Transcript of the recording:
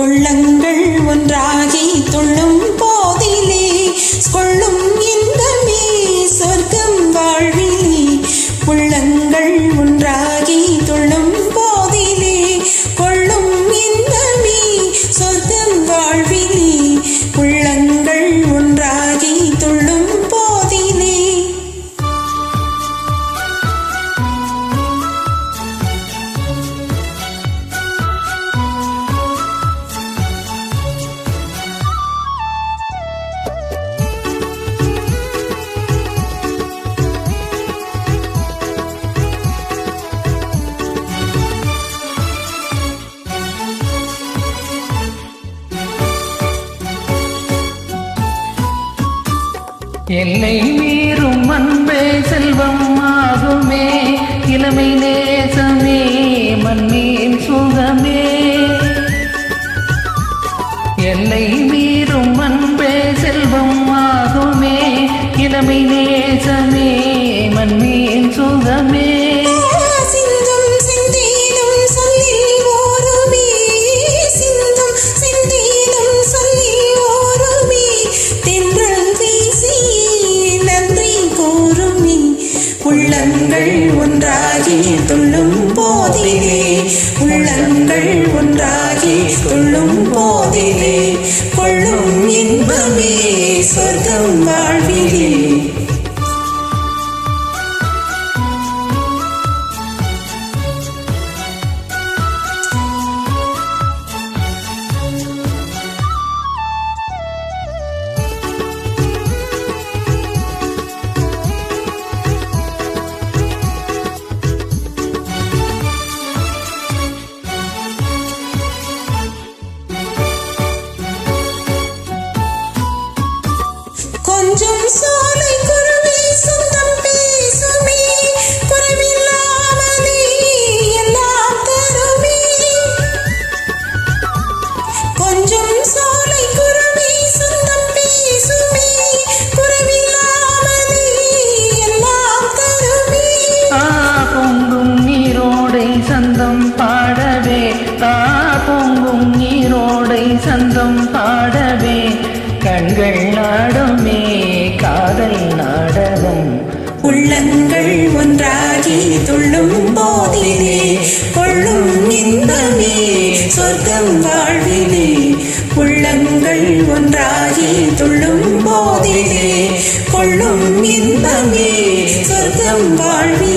உள்ளங்கள் ஒன்றாகி துள்ளும் போதிலே கொள்ளும் இன்பமே சொர்க்கம் வாழ்விலே. உள்ளங்கள் ஒன்றாகி துள்ளும் போதிலே கொள்ளும் இன்பமே சொர்க்கம் வாழ்விலே. உள்ளங்கள் ஒன்றாகி துள்ளும் போதிலே. எல்லை மீறும் அன்பே செல்வம் ஆகுமே, இளமை நேசமே மண்ணின் சுகமே. எல்லை மீறும் அன்பே செல்வம் ஆகுமே, இளமை நேசமே மண்ணின் சுகமே. உள்ளங்கள் ஒன்றாகி துள்ளும் போதிலே உள்ளங்கள் ஒன்றாகி துள்ளும் போதிலே கொள்ளும் இன்பமே சொர்க்கம் வாழ்விலே. கொஞ்சம் சோலை குருவி சொந்தம் பேசுமே, குறைவில்லாமலே எல்லாம் தருமே. கொஞ்சம் சோலை குருவி சொந்தம் பேசுமே, குறைவில்லாமலே எல்லாம் தருமே. பொங்கும் நீரோடை சந்தம் பாடவே, பொங்கும் நீரோடை சந்தம் பாடவே கண்கள் நாடுமே காதல் நாடகம். உள்ளங்கள் ஒன்றாகி துள்ளும் போதிலே கொள்ளும் இன்பமே சொர்க்கம் வாழ்விலே. உள்ளங்கள் ஒன்றாகி துள்ளும் போதிலே கொள்ளும் இன்பமே சொர்க்கம் வாழ்விலே.